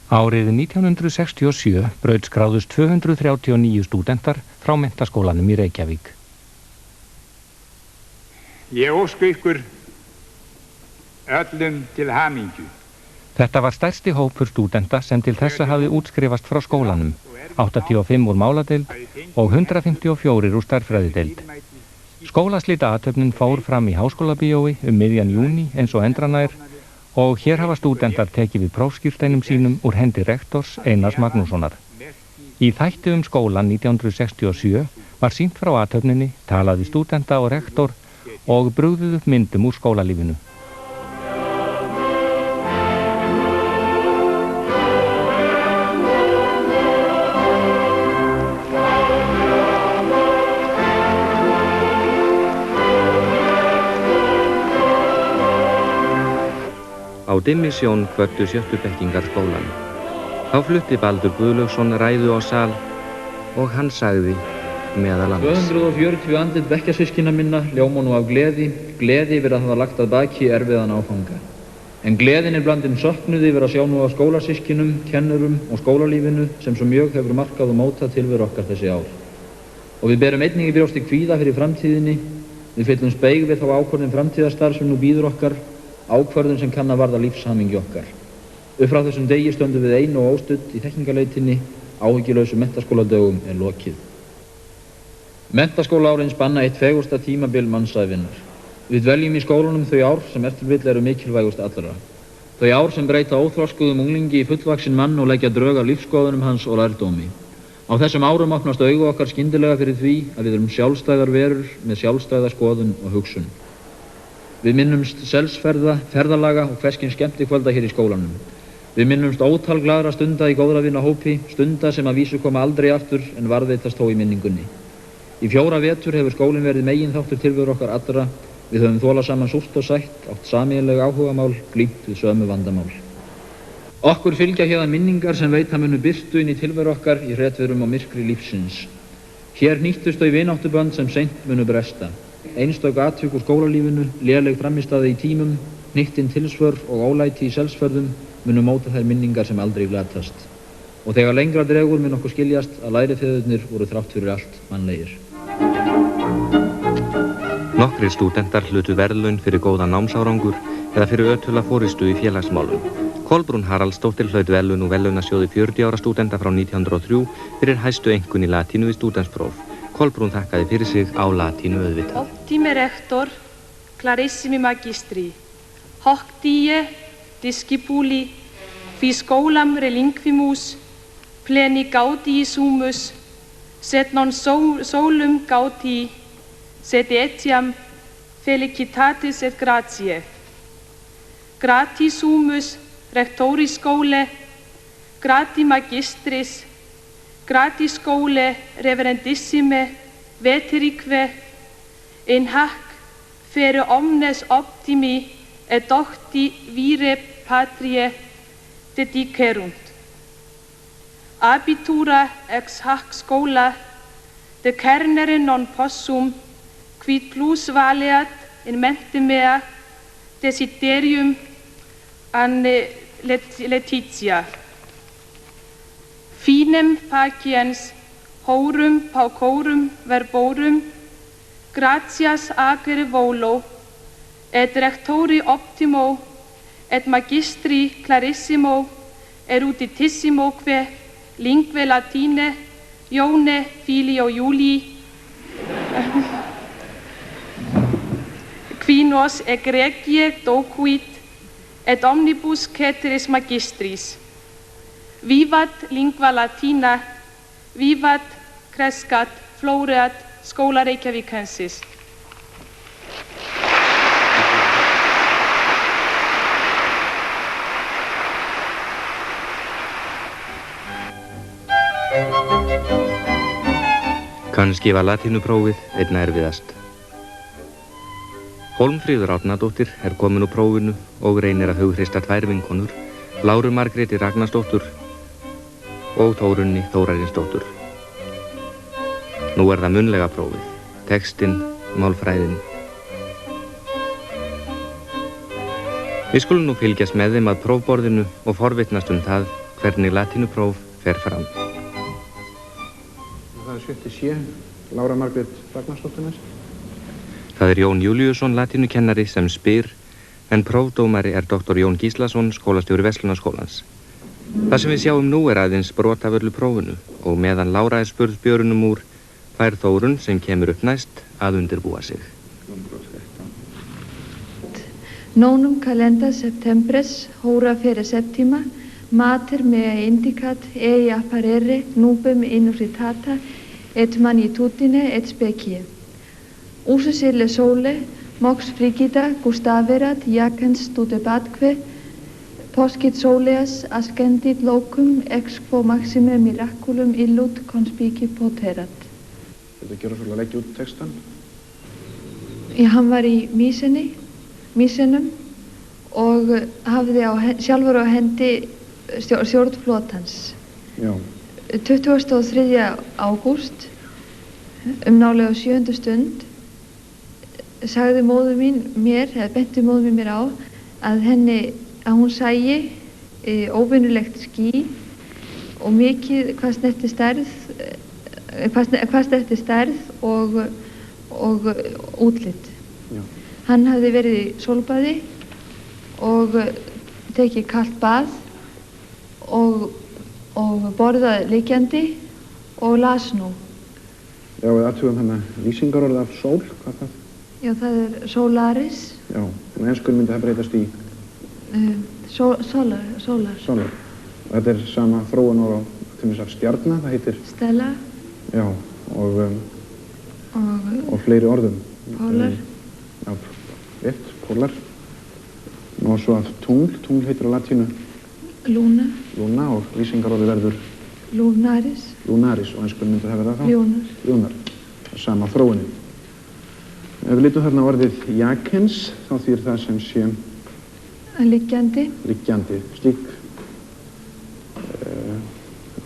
Árið 1967 brautskráðust 239 stúdentar frá menntaskólanum í Reykjavík. Ég óska ykkur öllum til hamingju. Þetta var stærsti hópur stúdenta sem til þessa hafði útskrifast frá skólanum, 85 úr máladeild og 154 úr stærðfræðideild. Skólaslita athöfnin fór fram í Háskólabíói miðjan júní eins og endranær og hér hafa stúdentar tekið við prófskírteinum sínum úr hendi rektors Einars Magnússonar. Í þætti skólan 1967 var sýnt frá athöfninni, talað við stúdenta og rektor og brugðuð upp myndum úr skólalífinu. Á dimmisjón kvöddu sjöttubekkingar skólan. Þá flutti Baldur Guðlaugsson ræðu á sal og hann sagði meðal annars: 240 andlit bekkjarsystkina minna ljóma nú af gleði yfir að hafa lagt að baki erfiðan áfanga. En gleðin blandin söknuði yfir að sjá nú af skólasystkinum, kennurum og skólalífinu sem svo mjög hefur markað og mótað tilveru okkar þessi ár. Og við berum einnig í brjósti kvíða fyrir framtíðinni, við fyllumst beig við þá ákvörðun framtíðarstarf sem nú bíður okkar, ákvörðun sem kann að varða lífshamingju okkar. Upp frá þessum degi stöndum við ein og óstudd í þekkingarleitinni, áhyggjulausu menntaskóladögum lokið. Menntaskólaárin spanna eitt fegursta tímabil mannsævinnar. Við dveljum í skólanum þau ár sem eftir vill eru mikilvægust allra. Þau ár sem breyta óþroskuðum unglingi í fullvaxinn mann og leggja drög af lífsskoðunum hans og lærdómi. Á þessum árum opnast augu okkar skyndilega fyrir því að við erum sjálfstæðar verur með sjálfstæða skoðun og hugsun. Við minnumst selsferða, ferðalaga og hverskins skemmtikvölda hér í skólanum. Við minnumst ótal glaðra stunda í góðravina hópi, stunda sem að vísu koma aldrei aftur en varðveitast þó í minningunni. Í 4 vetur hefur skólinn verið meginþáttur tilveru okkar allra. Við höfum þolað saman súrt og sætt, átt sameiginleg áhugamál, glímt við sömu vandamál. Okkur fylgja hérðan minningar sem veita munu birtu inn í tilveru okkar í hretverum og myrkri lífsins. Hér nýttust þau vináttubönd sem seint munu bresta. Einstök atvik úr skólalífinu, léleg frammistaða í tímum, hnittin tilsvör og ólæti í selsferðum munu móta þær minningar sem aldrei glatast. Og þegar lengra dregur mun okkur skiljast að lærifeðurnir voru þrátt fyrir allt mannlegir. Nokkrir stúdentar hlutu verðlaun fyrir góðan námsárangur eða fyrir ötula forystu í félagsmálum. Kolbrún Haraldsdóttir hlaut verðlaun úr verðlaunasjóði 40 ára stúdenta frá 1903 fyrir hæstu einkunn í latínu við stúdentspróf. Kolbrún þakkaði fyrir sig á latínu auðvitað. Optime rector, clarissimi magistri, hoc die discipuli, qui scholam relinquimus, pleni gaudii sumus, sed non solum gaudii, sed etiam felicitatis et gratiae. Grati sumus rectori scholae, grati magistris, grati scholae reverendissime veterique, in hac fere omnes optimi et docti vire patriae dedicerunt. Abitura ex hac schola decernere non possum, quid plus valeat in mente mea desiderium an Laetitia. Finem faciens horum paucorum verborum, gratias agere volo, et rectori optimo, et magistri clarissimo, eruditissimoque, lingue latine, Ione filio Julii, qui nos egregie docuit, et omnibus ceteris magistris. Vivat lingua latina, vivat crescat, floreat, Skóla Reykjavíkensis. Kannski var latínuprófið einna erfiðast. Hólmfríður Árnadóttir komin úr prófinu og reynir að hughrista 2 vinkonur, Láru Margréti Ragnarsdóttur og Þórunni Þórarinsdóttur. Nú það munnlega prófið, textinn, málfræðin. Við skulum nú fylgjast með þeim að prófborðinu og forvitnast það hvernig latínupróf fer fram. Það 7. C, Lára Margrét Ragnarsdóttir næst. Það Jón Júlíusson, latínukennari, sem spyr, en prófdómari Dr. Jón Gíslason, skólastjóri Verslunarskólans. Það sem við sjáum nú aðeins brot af öllu prófinu og meðan Lára spurð Björnum úr, fær Þórunn, sem kemur upp næst, að undirbúa sig. Nonum calenda septembres, hora fere septima, mater mea indicat ei apparere nubem inusitata et magnitudine et specie. Usus ille sole, mox frigida gustaverat jacens studebatque, poscit soleas ascendit locum ex quo maxime miraculum illud conspici poterat. Þetta gera svolítið að leggja út textan. Hann var í Mísenum og hafði sjálfur á hendi stjórn flotans. Já. 23. ágúst, nálega 7. stund, sagði móður mín mér, eða benti móður mín mér á, að hún sæi óvinnulegt ský og mikið hvað snerti stærð og útlit. Já. Hann hafði verið í sólbaði og tekið kalt bað og borðað liggjandi og las nú. Já, við athugum lýsingarorð af sól, hvað er það? Já, það solaris. Já, en enskunni myndi það breytast í? Solar. Solar. Þetta sama þróun á til þess að stjarna, það heitir? Stella. Já, og fleiri orðum. Polar. Já, rétt, polar. Og svo að tungl heitir á latínu? Luna. Luna og lýsingarorði verður? Lunaris. Lunaris og enskunni myndi það verða þá? Lunar. Lunar, sama þróunin. Ef við lítum þarna orðið jacens, þá þýðir það sem sé liggjandi. Liggjandi, slík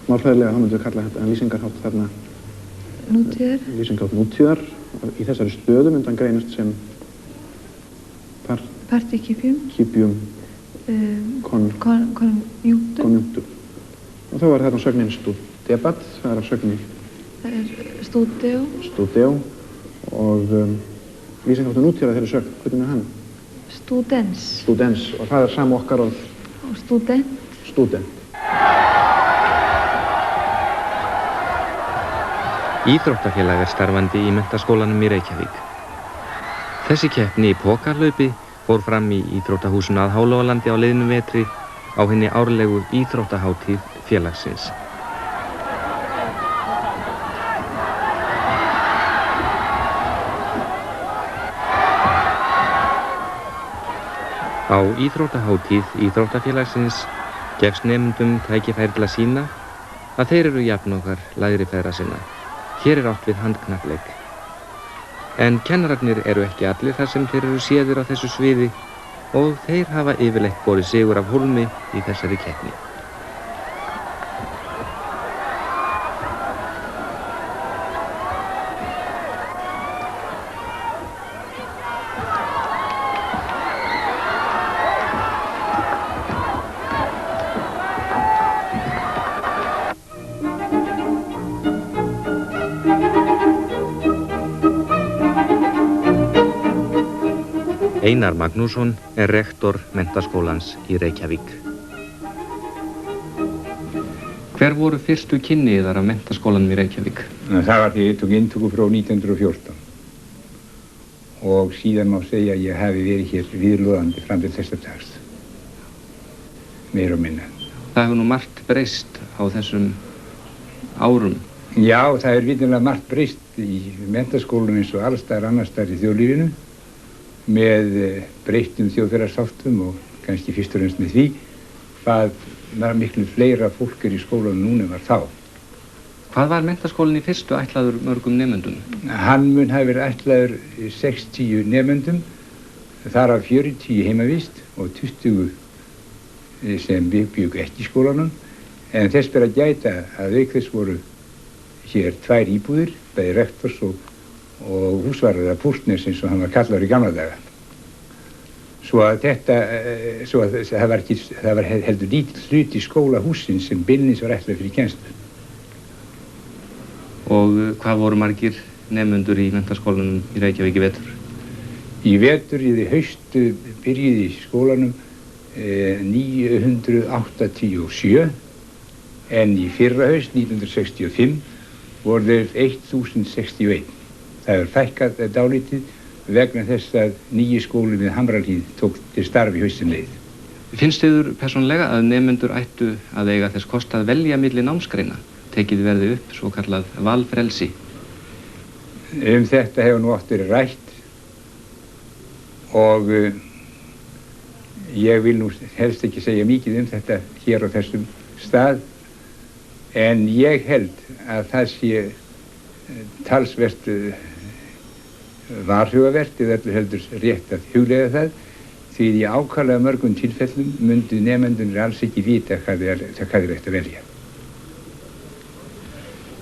málfræðilega þá myndum við kalla þetta lýsingarhátt þarna nútíðar. Lýsingarhátt nútíðar. Í þessari stöðu myndi hann greinast sem participium conjunctum. Og þá var þarna sögnin studebat, það af sögnin studeo og lýsingarháttu nútíðar þeirri sögn, hvernig hann? Studens, og það sama okkar orð? Og student. Íþróttafélag starfandi í menntaskólanum í Reykjavík. Þessi keppni í pokarhlaupi fór fram í Íþróttahúsinu að Hálóalandi á liðnum vetri á hinni árlegu íþróttahátíð félagsins. Á íþróttahátíð Íþróttafélagsins gefst nemendum tækifæri til að sýna að þeir eru jafn okkar lægri feðra sinna. Hér átt við handknattleik. En kennararnir eru ekki allir þar sem þeir eru séðir á þessu sviði og þeir hafa yfirleitt borið sigur af hólmi í þessari keppni. Einar Magnússon rektor menntaskólans í Reykjavík. Hver voru fyrstu kynni þar af menntaskólanum í Reykjavík? Það var því ég tók inntökupróf 1914 og síðan má segja að ég hafi verið hér viðloðandi fram til þessa dags. Meira og minna. Það hefur nú margt breyst á þessum árum. Já, það vitanlega margt breyst í menntaskólum eins og allstaðar annars staðar í þjóðlífinu með breyttum þjóðfélagsháttum og kannski fyrst og fremst með því hvað miklu fleira fólk í skólanum núna var þá. Hvað var menntaskólinn í fyrstu ætlaður mörgum nemendum? Hann mun hafi verið ætlaður 60 nemendum, þar af 40 heimavist og 20 sem byggu ekki í skólanum. En þess ber að gæta að auk þess voru hér 2 íbúðir, bæði rektors og húsvarðar Púrtnes eins og hann var kallaður í gamla daga. Svo að það var heldur lítill hluti skólahússins sem beinlínis var ætlað fyrir kennslu. Og hvað voru margir nemendur í menntaskólanum í Reykjavík í vetur? Í vetur, í haust, byrjuði í skólanum 987, en í fyrra haust, 1965, voru þeir 1061. Það hefur fækkað dálítið vegna þess að nýji skóli við Hamrahlíð tók til starfi haustinleið. Finnst þið persónulega að nemendur ættu að eiga þess kost að velja milli námsgreina? Tekið verði upp svo kallað valfrelsi? Þetta hefur nú oft verið rætt og ég vil nú helst ekki segja mikið þetta hér á þessum stað, en ég held að það sé talsvert varhugavert eða öllu heldur rétt að hugleiða það, því í ákaflega mörgum tilfellum myndu nemendurnir alls ekki vita hvað er rétt að velja.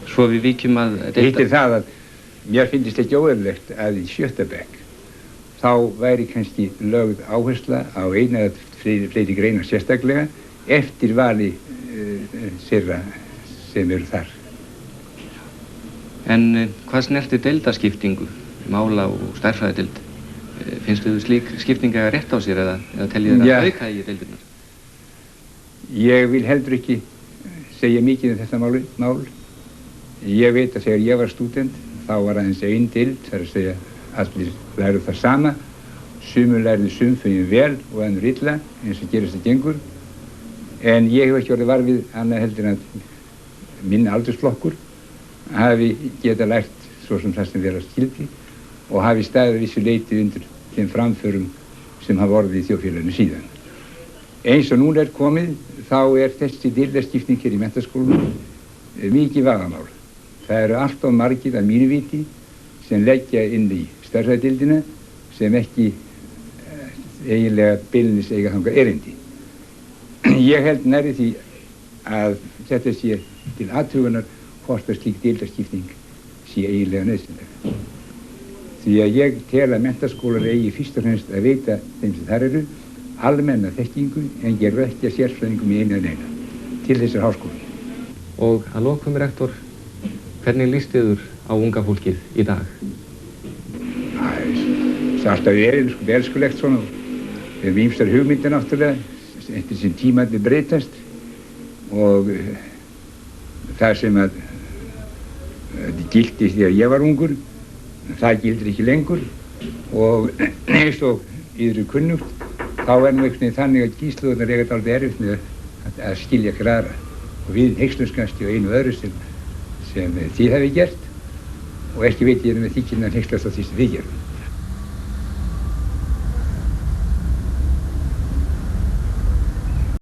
Svo við víkjum að... Hitt er það að mér finnst ekki óeðlilegt að í 7. bekk þá væri kannski lögð áhersla á eina eða fleiri greinar sérstaklega eftir vali þeirra sem eru þar. En hvað snertir deildaskiptingu, mála og stærðfræðideild? Finnst þið slík skipting að rétt á sér eða teljið þið að auka í deildirnar? Ég vil heldur ekki segja mikið þetta mál. Ég veit að þegar ég var stúdent þá var aðeins ein deild, það að segja allir lærðu það sama, sumur lærðu sumfögin vel og önnur illa eins og gerist það gengur, en ég hef ekki orðið var við annað heldur en að minn aldursflokkur hafi geta lært svo sem það sem vera skildi og hafi staðið vissu leyti undir þeim framförum sem hafa orðið í þjóðfélaginu síðan. Eins og núna er komið þá er þessi deildarskipting hér í menntaskólanum mikið vagamál. Það eru alltof margir að mínu viti sem leggja inn í stærðfræðideildina sem ekki eiginlega beinlínis eiga þangað erindi. Ég held nærri því að þetta sé til athugunar hvort að slík deildarskipting sé eiginlega nauðsynleg. Því að ég tel að menntaskólar eigi fyrst og fremst að veita þeim sem þar eru almenna þekkingu en gerðu ekki að sérfræðingum í einu en eina til þessar háskóla. Og að lokum, rektor, hvernig líst þið á unga fólkið í dag? Það er alltaf elskulegt svona. Við erum ýmsar hugmyndir náttúrulega eftir sem tímarnir breytast og það sem að gildi þegar ég var ungur, það gildir ekki lengur og eins og yfir kunnugt þá er nú einhvern veginn þannig að gíslóðunar eiga dálítið erfitt með að skilja hver aðra og við hneykslumst kannski á einu öðru sem þið hefði gert og ekki veit ég með því kynna hneykslast á því sem þið gerum.